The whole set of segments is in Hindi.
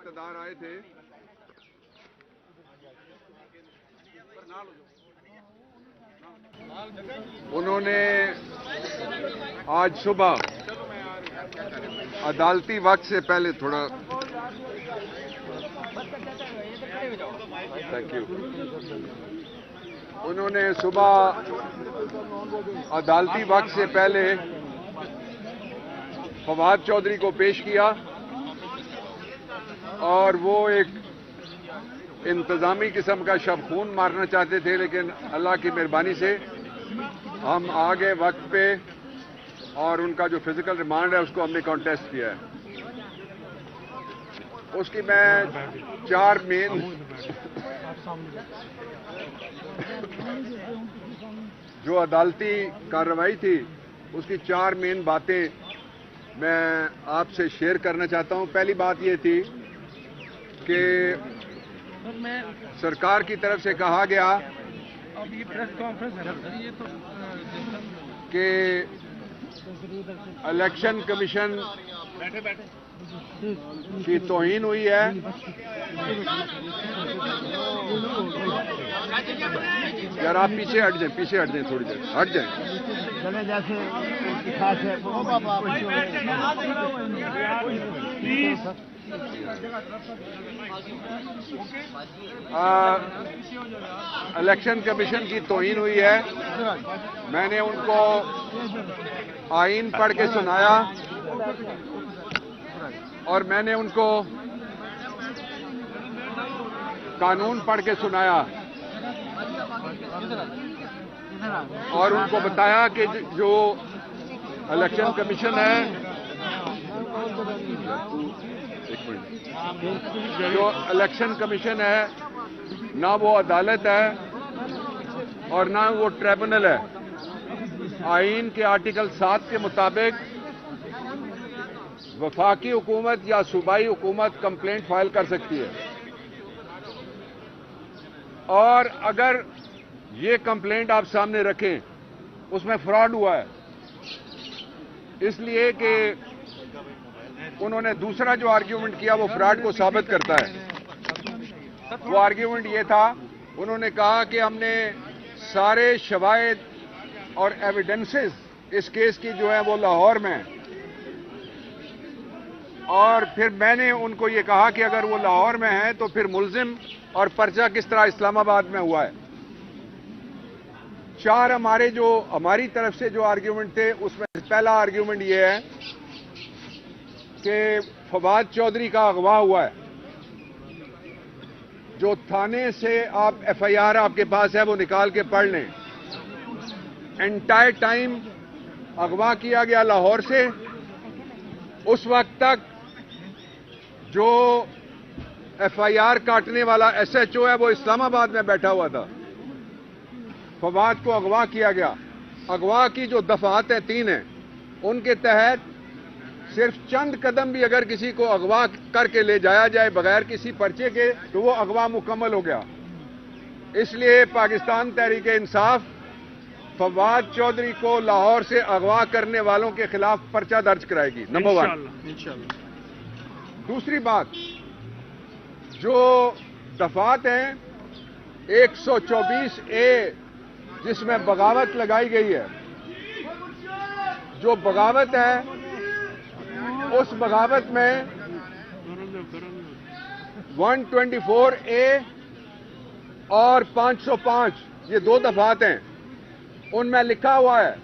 इक़्तिदार आए थे, उन्होंने आज सुबह अदालती वक्त से पहले थैंक यू, उन्होंने सुबह अदालती वक्त से पहले फवाद चौधरी को पेश किया और वो एक इंतजामी किस्म का शब खून मारना चाहते थे, लेकिन अल्लाह की मेहरबानी से हम आ गए वक्त पे और उनका जो फिजिकल रिमांड है उसको हमने कॉन्टेस्ट किया है। उसकी मैं 4 मेन जो अदालती कार्रवाई थी उसकी 4 मेन बातें मैं आपसे शेयर करना चाहता हूं। पहली बात ये थी कि सरकार की तरफ से कहा गया कि इलेक्शन कमीशन की तौहीन हुई है। यार आप पीछे हट जाएं, थोड़ी देर हट जाएं। इलेक्शन कमीशन की तौहीन हुई है। मैंने उनको आईन पढ़ के सुनाया और मैंने उनको कानून पढ़ के सुनाया और उनको बताया कि जो इलेक्शन कमीशन है, जो इलेक्शन कमीशन है ना वो अदालत है और ना वो ट्रिब्यूनल है। आईन के आर्टिकल 7 के मुताबिक वफाकी हुकूमत या सूबाई हुकूमत कंप्लेंट फाइल कर सकती है और अगर ये कंप्लेंट आप सामने रखें उसमें फ्रॉड हुआ है, इसलिए कि उन्होंने दूसरा जो आर्ग्यूमेंट किया वो फ्रॉड को साबित करता है। वो आर्ग्यूमेंट ये था, उन्होंने कहा कि हमने सारे शवाहिद और एविडेंसेस इस केस की जो है वो लाहौर में, और फिर मैंने उनको ये कहा कि अगर वो लाहौर में है तो फिर मुल्जिम और पर्चा किस तरह इस्लामाबाद में हुआ है। 4 हमारी तरफ से जो आर्ग्यूमेंट थे उसमें पहला आर्ग्यूमेंट ये है कि फवाद चौधरी का अगवा हुआ है। जो थाने से आप FIR आपके पास है वो निकाल के पढ़ लें। एंटायर टाइम अगवा किया गया लाहौर से, उस वक्त तक जो FIR काटने वाला SHO है वो इस्लामाबाद में बैठा हुआ था। फवाद को अगवा किया गया। अगवा की जो दफात हैं 3 हैं, उनके तहत सिर्फ चंद कदम भी अगर किसी को अगवा करके ले जाया जाए बगैर किसी पर्चे के तो वो अगवा मुकम्मल हो गया। इसलिए पाकिस्तान तहरीक इंसाफ फवाद चौधरी को लाहौर से अगवा करने वालों के खिलाफ पर्चा दर्ज कराएगी। नंबर 1। दूसरी बात, जो दफात हैं 124A जिसमें बगावत लगाई गई है, जो बगावत है उस बगावत में 124A और 505 ये 2 दफात हैं, उनमें लिखा हुआ है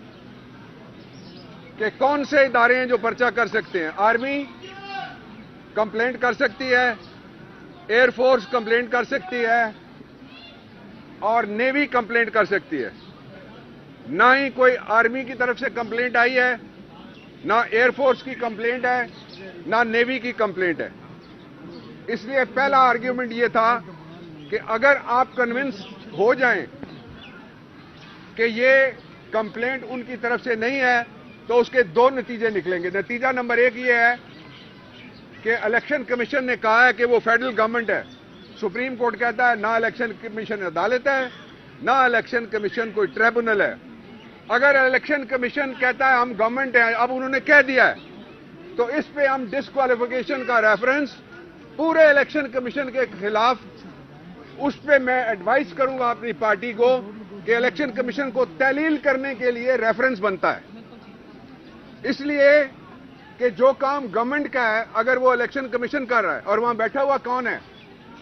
कि कौन से इदारे हैं जो पर्चा कर सकते हैं। आर्मी कंप्लेंट कर सकती है, एयरफोर्स कंप्लेंट कर सकती है और नेवी कंप्लेंट कर सकती है। ना ही कोई आर्मी की तरफ से कंप्लेंट आई है, ना एयरफोर्स की कंप्लेंट है, ना नेवी की कंप्लेंट है। इसलिए पहला आर्ग्यूमेंट यह था कि अगर आप कन्विंस हो जाएं कि ये कंप्लेंट उनकी तरफ से नहीं है तो उसके 2 नतीजे निकलेंगे। नतीजा नंबर 1 ये है कि इलेक्शन कमीशन ने कहा है कि वो फेडरल गवर्नमेंट है। सुप्रीम कोर्ट कहता है ना इलेक्शन कमीशन अदालत है, ना इलेक्शन कमीशन कोई ट्रिब्यूनल है। अगर इलेक्शन कमीशन कहता है हम गवर्नमेंट है, अब उन्होंने कह दिया है, तो इस पे हम डिस्क्वालिफिकेशन का रेफरेंस पूरे इलेक्शन कमीशन के खिलाफ, उस पे मैं एडवाइस करूंगा अपनी पार्टी को कि इलेक्शन कमीशन को तहलील करने के लिए रेफरेंस बनता है। इसलिए कि जो काम गवर्नमेंट का है, अगर वो इलेक्शन कमीशन कर रहा है, और वहां बैठा हुआ कौन है?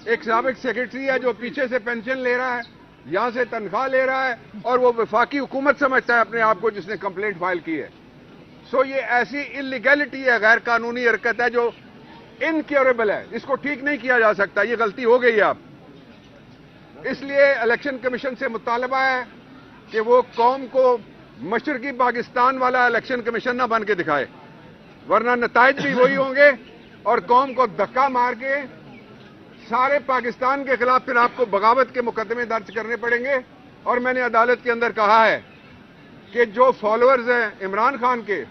एक साबिक सेक्रेटरी है जो पीछे से पेंशन ले रहा है, यहां से तनख्वाह ले रहा है, और वो वफाकी हुकूमत समझता है अपने आप को जिसने कंप्लेंट फाइल की है। सो ये ऐसी इलीगैलिटी है, गैर कानूनी हरकत है जो इनक्योरेबल है, इसको ठीक नहीं किया जा सकता। ये गलती हो गई है अब। इसलिए इलेक्शन कमीशन से मुतालबा है कि वो कौम को मशरकी पाकिस्तान वाला इलेक्शन कमीशन ना बन के दिखाए, वरना नताइज भी वही होंगे और कौम को धक्का मार के सारे पाकिस्तान के खिलाफ फिर आपको बगावत के मुकदमे दर्ज करने पड़ेंगे। और मैंने अदालत के अंदर कहा है कि जो फॉलोअर्स हैं इमरान खान के,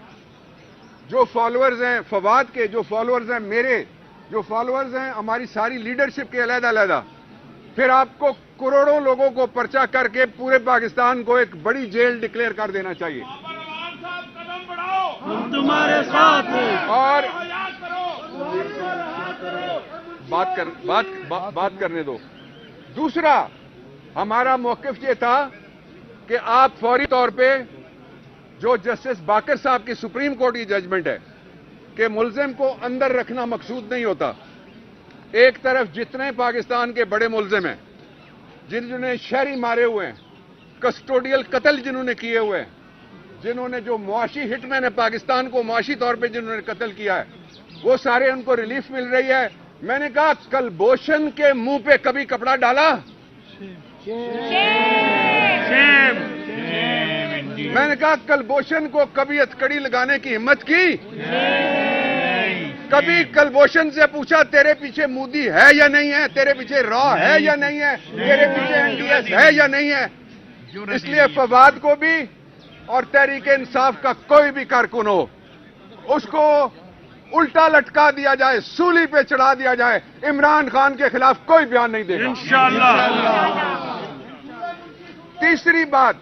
जो फॉलोअर्स हैं फवाद के, जो फॉलोअर्स हैं मेरे, जो फॉलोअर्स हैं हमारी सारी लीडरशिप के अलग-अलग, फिर आपको करोड़ों लोगों को पर्चा करके पूरे पाकिस्तान को एक बड़ी जेल डिक्लेयर कर देना चाहिए। हम तुम्हारे साथ हैं। और बात करने दो। दूसरा, हमारा मौकिफ ये था कि आप फौरी तौर पे जो जस्टिस बाकर साहब की सुप्रीम कोर्ट की जजमेंट है कि मुल्जिम को अंदर रखना मकसूद नहीं होता। एक तरफ जितने पाकिस्तान के बड़े मुल्जिम हैं, जिन्होंने शहरी मारे हुए हैं, कस्टोडियल कत्ल जिन्होंने किए हुए हैं, जिन्होंने जो मुआशी हिटमैन है पाकिस्तान को मुआशी तौर पे जिन्होंने कत्ल किया है, वो सारे उनको रिलीफ मिल रही है। मैंने कहा कलभूषण के मुंह पे कभी कपड़ा डाला? मैंने कहा कलभूषण को कभी हथकड़ी लगाने की हिम्मत की? कभी कलभूषण से पूछा तेरे पीछे मोदी है या नहीं है, तेरे पीछे रॉ है या नहीं है, तेरे पीछे एनडीएस है या नहीं है? इसलिए फवाद को भी और तहरीक इंसाफ का कोई भी कारकुन हो, उसको उल्टा लटका दिया जाए, सूली पे चढ़ा दिया जाए। इमरान खान के खिलाफ कोई बयान नहीं देगा इंशाअल्लाह। तीसरी बात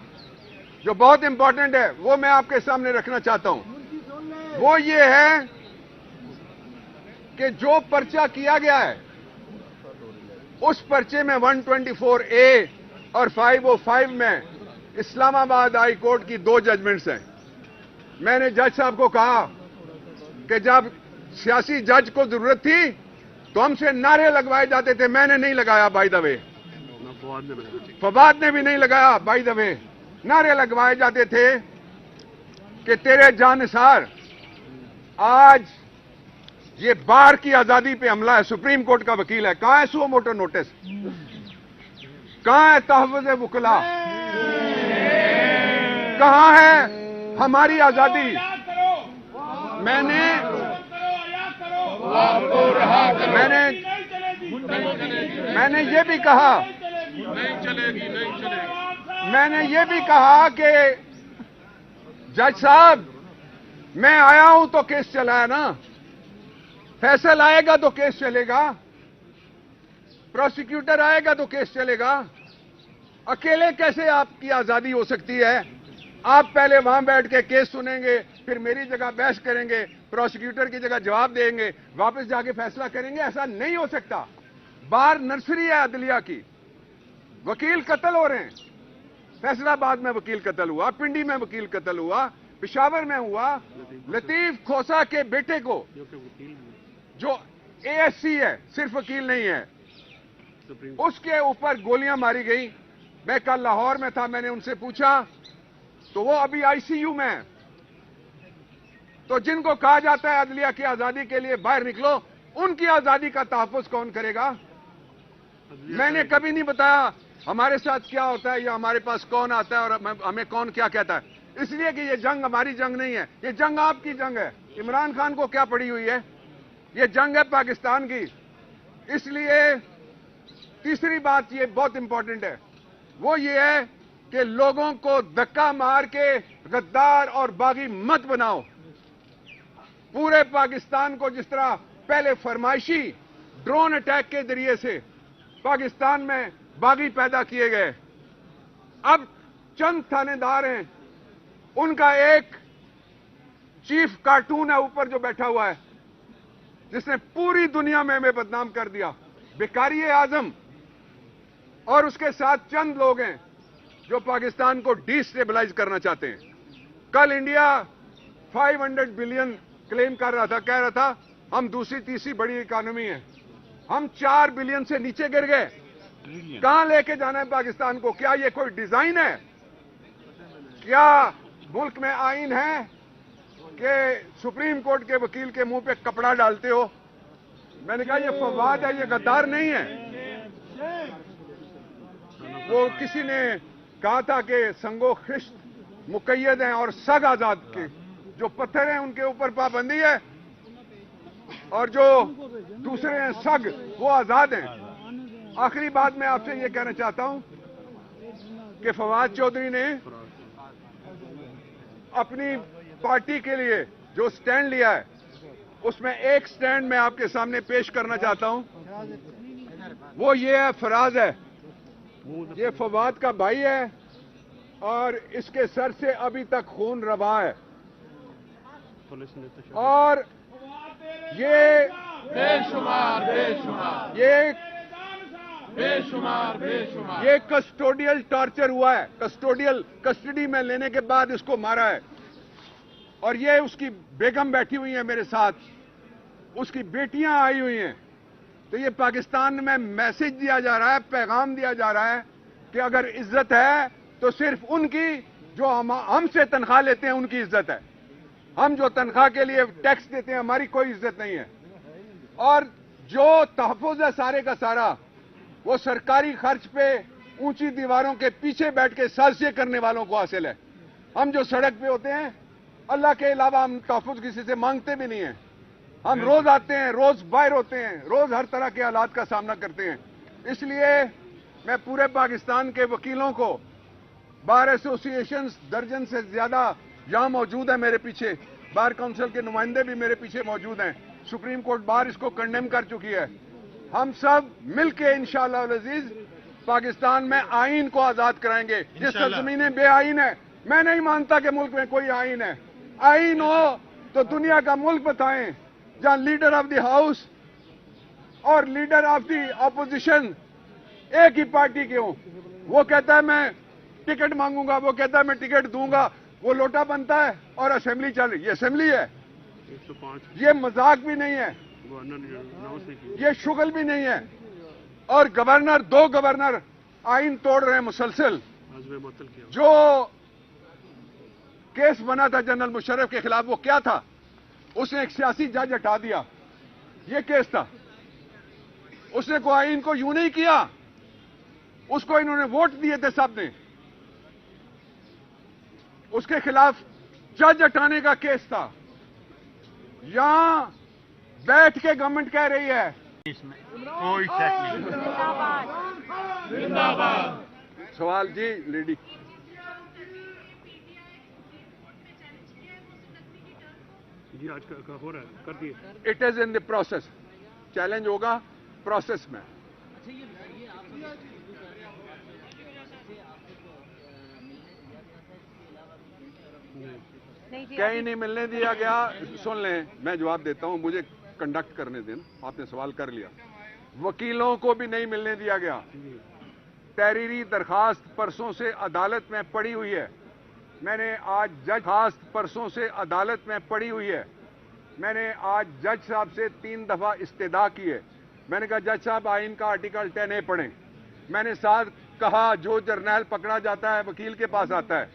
जो बहुत इंपॉर्टेंट है, वो मैं आपके सामने रखना चाहता हूं, वो ये है कि जो पर्चा किया गया है, उस पर्चे में 124A और 505 में इस्लामाबाद हाई कोर्ट की 2 जजमेंट्स हैं। मैंने जज साहब को कहा कि जब सियासी जज को जरूरत थी तो हमसे नारे लगवाए जाते थे, मैंने नहीं लगाया बाय द वे, फवाद ने भी नहीं लगाया बाय द वे। नारे लगवाए जाते थे कि तेरे जानसार आज ये बार की आजादी पे हमला है। सुप्रीम कोर्ट का वकील है, कहां है सुओ मोटो नोटिस, कहां है तहफ़्फ़ुज़ वकला, कहां है हमारी आजादी? मैंने ये भी कहा, मैंने ये भी कहा कि जज साहब मैं आया हूं तो केस चलाया ना, फैसल आएगा तो केस चलेगा, प्रोसिक्यूटर आएगा तो केस चलेगा। अकेले कैसे आपकी आजादी हो सकती है? आप पहले वहां बैठ के केस सुनेंगे, फिर मेरी जगह बहस करेंगे, प्रोसिक्यूटर की जगह जवाब देंगे, वापस जाके फैसला करेंगे। ऐसा नहीं हो सकता। बार नर्सरी है अदलिया की, वकील कत्ल हो रहे हैं। फैसलाबाद में वकील कत्ल हुआ, पिंडी में वकील कत्ल हुआ, पेशावर में हुआ। लतीफ खोसा के बेटे को जो एएससी है, सिर्फ वकील नहीं है, उसके ऊपर गोलियां मारी गई। मैं कल लाहौर में था, मैंने उनसे पूछा तो वो अभी आईसीयू में है। तो जिनको कहा जाता है अदलिया की आजादी के लिए बाहर निकलो, उनकी आजादी का तहफ़्फ़ुज़ कौन करेगा? मैंने कभी नहीं बताया हमारे साथ क्या होता है या हमारे पास कौन आता है और हमें कौन क्या कहता है। इसलिए कि ये जंग हमारी जंग नहीं है, ये जंग आपकी जंग है। इमरान खान को क्या पड़ी हुई है? ये जंग है पाकिस्तान की। इसलिए तीसरी बात ये बहुत इंपॉर्टेंट है, वो ये है कि लोगों को धक्का मार के गद्दार और बागी मत बनाओ। पूरे पाकिस्तान को जिस तरह पहले फरमाइशी ड्रोन अटैक के जरिए से पाकिस्तान में बागी पैदा किए गए, अब चंद थानेदार हैं, उनका एक चीफ कार्टून है ऊपर जो बैठा हुआ है, जिसने पूरी दुनिया में हमें बदनाम कर दिया, भिखारी आजम, और उसके साथ चंद लोग हैं जो पाकिस्तान को डिस्टेबलाइज करना चाहते हैं। कल इंडिया 500 बिलियन क्लेम कर रहा था, कह रहा था हम दूसरी तीसरी बड़ी इकोनॉमी है। हम 4 बिलियन से नीचे गिर गए। कहां लेके जाना है पाकिस्तान को? क्या ये कोई डिजाइन है? क्या मुल्क में आईन है कि सुप्रीम कोर्ट के वकील के मुंह पे कपड़ा डालते हो? मैंने कहा ये फवाद है, ये गद्दार नहीं है। वो किसी ने कहा था कि संगो खिश्त मुकैयद हैं और सग आजाद के, जो पत्थर हैं उनके ऊपर पाबंदी है और जो दूसरे हैं सग, वो आजाद हैं। आखिरी बात मैं आपसे ये कहना चाहता हूं कि फवाद चौधरी ने अपनी पार्टी के लिए जो स्टैंड लिया है, उसमें एक स्टैंड मैं आपके सामने पेश करना चाहता हूं। वो ये है, फराज है, ये फवाद का भाई है और इसके सर से अभी तक खून रवा है। और ये बेशुमार बेशुमार ये कस्टोडियल टॉर्चर हुआ है। कस्टडी में लेने के बाद इसको मारा है। और ये उसकी बेगम बैठी हुई है मेरे साथ, उसकी बेटियां आई हुई हैं। तो ये पाकिस्तान में मैसेज दिया जा रहा है, पैगाम दिया जा रहा है कि अगर इज्जत है तो सिर्फ उनकी जो हमसे तनख्वाह लेते हैं उनकी इज्जत है। हम जो तनख्वाह के लिए टैक्स देते हैं, हमारी कोई इज्जत नहीं है। और जो तहफ़्फ़ुज़ है सारे का सारा, वो सरकारी खर्च पे ऊंची दीवारों के पीछे बैठ के साजिशें करने वालों को हासिल है। हम जो सड़क पे होते हैं, अल्लाह के अलावा हम तहफ़्फ़ुज़ किसी से मांगते भी नहीं है। हम रोज आते हैं, रोज बाहर होते हैं, रोज हर तरह के हालात का सामना करते हैं। इसलिए मैं पूरे पाकिस्तान के वकीलों को, बार एसोसिएशन दर्जन से ज्यादा यहां मौजूद है मेरे पीछे, बार काउंसिल के नुमाइंदे भी मेरे पीछे मौजूद हैं। सुप्रीम कोर्ट बार इसको कंडेम कर चुकी है। हम सब मिलके इंशाअल्लाह अज़ीज पाकिस्तान में आईन को आजाद कराएंगे। जिस सरजमीन बेआईन है, मैं नहीं मानता कि मुल्क में कोई आईन है। आईन हो तो दुनिया का मुल्क बताएं जहां लीडर ऑफ द हाउस और लीडर ऑफ द ऑपोजिशन एक ही पार्टी के हों। वो कहता है मैं टिकट मांगूंगा, वो कहता है मैं टिकट दूंगा, वो लोटा बनता है और असेंबली चल रही। ये असेंबली है, 105 ये मजाक भी नहीं है, ये शुगल भी नहीं है। और गवर्नर, 2 गवर्नर आईन तोड़ रहे हैं मुसलसल। जो केस बना था जनरल मुशर्रफ के खिलाफ, वो क्या था? उसने एक सियासी जज हटा दिया, ये केस था। उसने को आईन को यूं नहीं किया, उसको इन्होंने वोट दिए थे सब ने। उसके खिलाफ जज हटाने का केस था। यहां बैठ के गवर्नमेंट कह रही है कोई शक नहीं। जिंदाबाद। सवाल जी लेडी। जी आज का हो रहा है, कर दिए। It is in the process, challenge होगा प्रोसेस में। कहीं नहीं मिलने दिया गया। सुन लें, मैं जवाब देता हूं, मुझे कंडक्ट करने दें। आपने सवाल कर लिया। वकीलों को भी नहीं मिलने दिया गया। तहरीरी दरखास्त परसों से अदालत में पड़ी हुई है। मैंने आज दरखास्त परसों से अदालत में पड़ी हुई है। मैंने आज जज साहब से 3 दफा इस्तेदा की है। मैंने कहा जज साहब आईन का आर्टिकल 10A पढ़ें। मैंने साथ कहा जो जर्नैल पकड़ा जाता है वकील के पास आता है,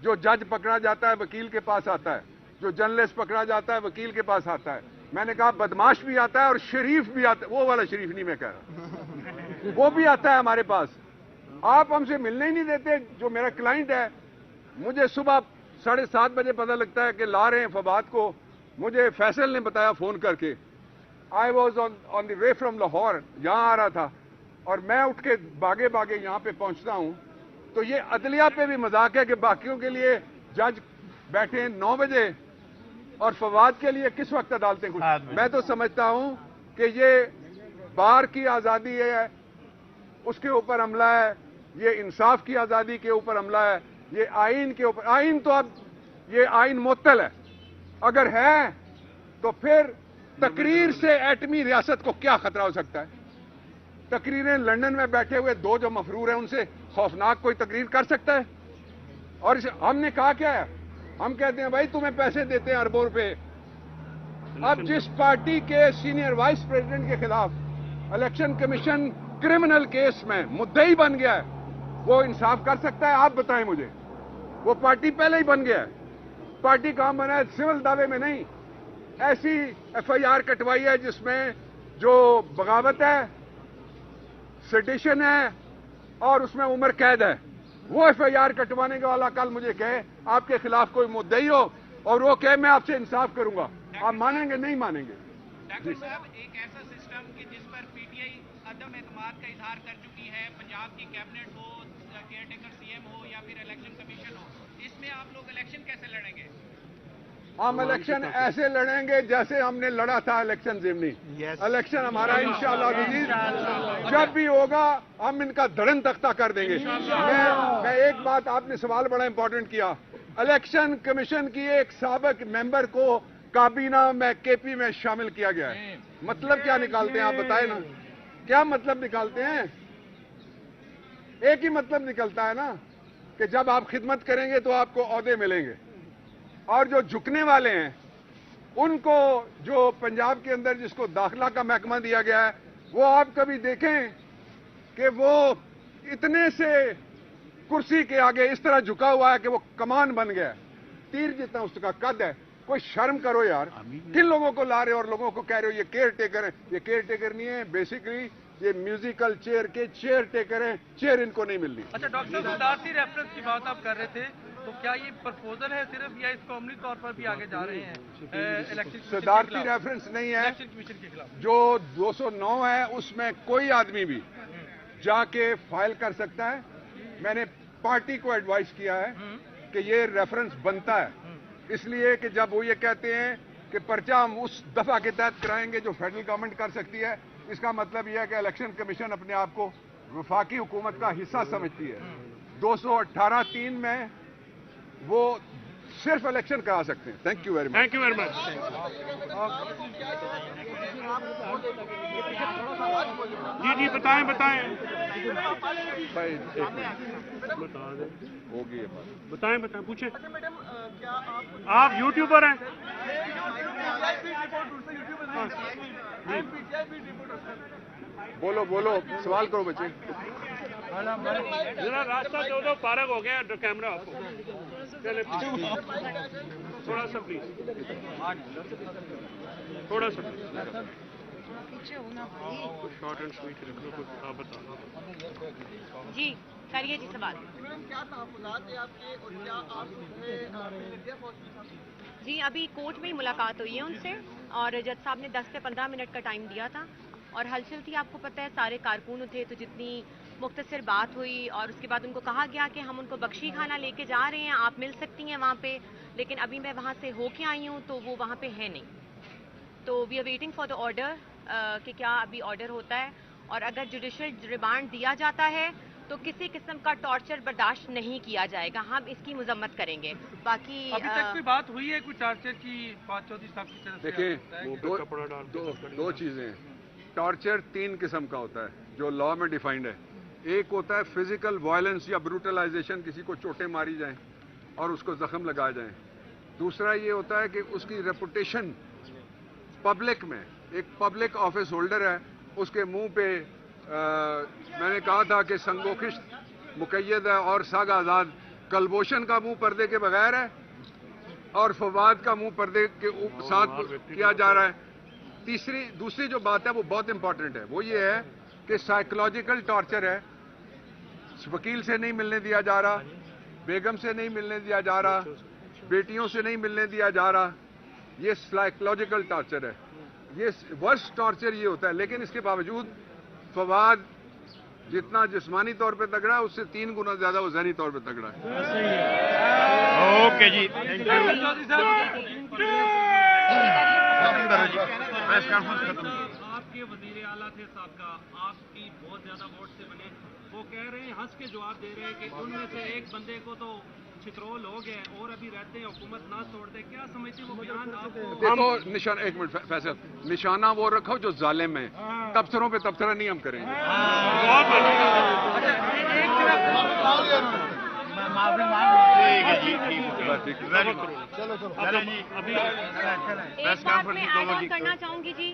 जो जज पकड़ा जाता है वकील के पास आता है, जो जर्नलिस्ट पकड़ा जाता है वकील के पास आता है। मैंने कहा बदमाश भी आता है और शरीफ भी आता है। वो वाला शरीफ नहीं मैं कह रहा, वो भी आता है हमारे पास। आप हमसे मिलने ही नहीं देते। जो मेरा क्लाइंट है, मुझे सुबह 7:30 बजे पता लगता है कि ला रहे हैं फवाद को। मुझे फैसल ने बताया फोन करके। I was on the way from Lahore, यहां आ रहा था और मैं उठ के भागे भागे यहां पे पहुंचता हूं। तो ये अदलिया पे भी मजाक है कि बाकियों के लिए जज बैठे हैं 9 बजे और फवाद के लिए किस वक्त अदालतें खुली। मैं तो समझता हूं कि ये बार की आजादी है, उसके ऊपर हमला है। ये इंसाफ की आजादी के ऊपर हमला है। ये आईन के ऊपर, आईन तो अब ये आईन मुअत्तल है। अगर है तो फिर तकरीर से एटमी रियासत को क्या खतरा हो सकता है? तकरीरें लंदन में बैठे हुए दो जो मफरूर हैं उनसे खौफनाक कोई तकरीर कर सकता है? और हमने कहा क्या है? हम कहते हैं भाई तुम्हें पैसे देते हैं अरबों रुपए। अब जिस पार्टी के सीनियर वाइस प्रेसिडेंट के खिलाफ इलेक्शन कमीशन क्रिमिनल केस में मुद्दई बन गया है, वो इंसाफ कर सकता है? आप बताएं मुझे। वो पार्टी पहले ही बन गया है। पार्टी काम बना है सिविल दावे में नहीं, ऐसी एफआईआर कटवाई है जिसमें जो बगावत है, सेडिशन है और उसमें उम्र कैद है। वो एफआईआर कटवाने के वाला कल मुझे कहे आपके खिलाफ कोई मुद्दई हो और वो कहे मैं आपसे इंसाफ करूंगा, आप मानेंगे? नहीं मानेंगे। डॉक्टर साहब, एक ऐसा सिस्टम कि जिस पर पीटीआई अदम एतमाद का इजहार कर चुकी है, पंजाब की कैबिनेट हो, केयरटेकर सीएम हो या फिर इलेक्शन कमीशन हो, इसमें आप लोग इलेक्शन कैसे लड़ेंगे? हम इलेक्शन ऐसे लड़ेंगे जैसे हमने लड़ा था इलेक्शन ज़िमनी। इलेक्शन हमारा इंशाअल्लाह अज़ीज़ जब भी होगा हम इनका धड़न तख्ता कर देंगे। मैं एक बात, आपने सवाल बड़ा इंपॉर्टेंट किया। इलेक्शन कमीशन की एक साबिक मेंबर को काबीना में केपी में शामिल किया गया है। मतलब क्या निकालते हैं आप बताएं ना, क्या मतलब निकालते हैं? एक ही मतलब निकलता है ना कि जब आप खिदमत करेंगे तो आपको ओहदे मिलेंगे, और जो झुकने वाले हैं उनको, जो पंजाब के अंदर जिसको दाखिला का महकमा दिया गया है, वो आप कभी देखें कि वो इतने से कुर्सी के आगे इस तरह झुका हुआ है कि वो कमान बन गया है, तीर जितना उसका कद है। कोई शर्म करो यार, किन लोगों को ला रहे हो और लोगों को कह रहे हो ये केयर टेकर है। ये केयर टेकर नहीं है, बेसिकली ये म्यूजिकल चेयर के चेयर टेकर हैं। चेयर इनको नहीं मिलनी। अच्छा डॉक्टर साहब, सिद्धार्थी रेफरेंस की बात आप कर रहे थे, तो क्या ये प्रपोजल है सिर्फ या इसको अमली तौर पर भी आगे जा रहे हैं इलेक्शन? सिद्धार्थी रेफरेंस नहीं है, इलेक्शन कमीशन के खिलाफ जो 209 है उसमें कोई आदमी भी जाके फाइल कर सकता है। मैंने पार्टी को एडवाइस किया है कि ये रेफरेंस बनता है, इसलिए कि जब वो ये कहते हैं कि पर्चा हम उस दफा के तहत कराएंगे जो फेडरल गवर्नमेंट कर सकती है, इसका मतलब यह है कि इलेक्शन कमीशन अपने आप को वफाकी हुकूमत का हिस्सा समझती है। 218(3) में वो सिर्फ इलेक्शन करा सकते हैं। Thank you very much. Thank you very much. जी बताएं भाई बता दें। होगी ये बात। बताएं पूछें। आप यूट्यूबर हैं? बोलो सवाल करो बच्चे। जरा रास्ता दो पारक हो गया कैमरा आपको। चले थोड़ा सा प्लीज, थोड़ा सा शॉर्ट एंड स्वीट रखो। आप बताओ जी, करिए जी सवाल। क्या तहफ़्फ़ुज़ात है आपके और क्या आप इंडिया पहुंचे? जी, अभी कोर्ट में ही मुलाकात हुई है उनसे और जज साहब ने 10 से 15 मिनट का टाइम दिया था और हलचल थी, आपको पता है सारे कारकुन थे, तो जितनी मुख्तसर बात हुई और उसके बाद उनको कहा गया कि हम उनको बख्शी खाना लेके जा रहे हैं, आप मिल सकती हैं वहाँ पे, लेकिन अभी मैं वहाँ से होके आई हूँ तो वो वहाँ पे है नहीं। तो we are waiting for the order कि क्या अभी ऑर्डर होता है, और अगर जुडिशल रिमांड दिया जाता है तो किसी किस्म का टॉर्चर बर्दाश्त नहीं किया जाएगा, हम इसकी मजम्मत करेंगे। बाकी अभी तक कोई बात हुई है कोई टॉर्चर की? पाँच चौधरी साहब की तरफ से देखिए, दो चीजें हैं। टॉर्चर 3 किस्म का होता है जो लॉ में डिफाइंड है। एक होता है फिजिकल वायलेंस या ब्रूटलाइजेशन, किसी को चोटें मारी जाएं और उसको जख्म लगाए जाएं। दूसरा ये होता है कि उसकी रेपुटेशन पब्लिक में, एक पब्लिक ऑफिस होल्डर है, उसके मुंह पे मैंने कहा था कि संगोखिश्त मुकैयद है और साग आज़ाद। कलभूषण का मुंह पर्दे के बगैर है और फवाद का मुंह पर्दे के साथ किया जा रहा है। दूसरी जो बात है वो बहुत इंपॉर्टेंट है, वो ये है कि साइकोलॉजिकल टॉर्चर है। वकील से नहीं मिलने दिया जा रहा, बेगम से नहीं मिलने दिया जा रहा, बेटियों से नहीं मिलने दिया जा रहा। ये साइकोलॉजिकल टॉर्चर है। ये वर्स्ट टॉर्चर ये होता है। लेकिन इसके बावजूद फवाद जितना जिस्मानी तौर पे तगड़ा है, उससे 3 गुना ज्यादा वो ज़हनी तौर पे तगड़ा है। ओके जी, आपके वजीर आला थे साबका, आपकी बहुत ज्यादा वोट से बने, वो कह रहे हैं, हंस के जवाब दे रहे हैं कि उनमें से एक बंदे को तो छित्रोल हो गए और अभी रहते हैं, हुकूमत ना तोड़ दे, क्या समझते हैं वो बयान आपको? देखो निशाना, एक मिनट फैसल, निशाना वो रखो जो जालिम है, तबसरों पे तबसरा नहीं हम करेंगे। बहुत एक बात मैं ऐड ऑन करना चाहूंगी जी,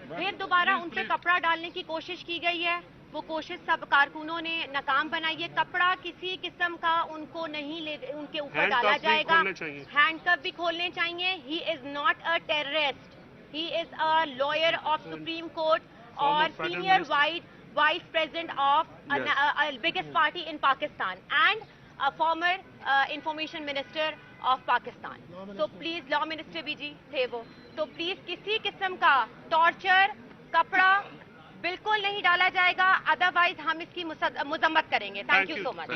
फिर दोबारा उन पे कपड़ा डालने की कोशिश की गई है, वो कोशिश सब कारकुनों ने नाकाम बनाई है। कपड़ा किसी किस्म का उनको नहीं उनके ऊपर डाला जाएगा। हैंडकफ भी खोलने चाहिए। He is not a terrorist, he is a lawyer of supreme court और senior vice president of biggest party in Pakistan and a former information minister of Pakistan. So please, law minister भी जी थे वो, तो प्लीज किसी किस्म का टॉर्चर, कपड़ा बिल्कुल नहीं डाला जाएगा, अदरवाइज हम इसकी मुजम्मत करेंगे। Thank you so much.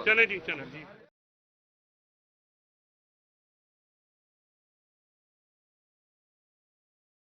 चले जी, चले जी।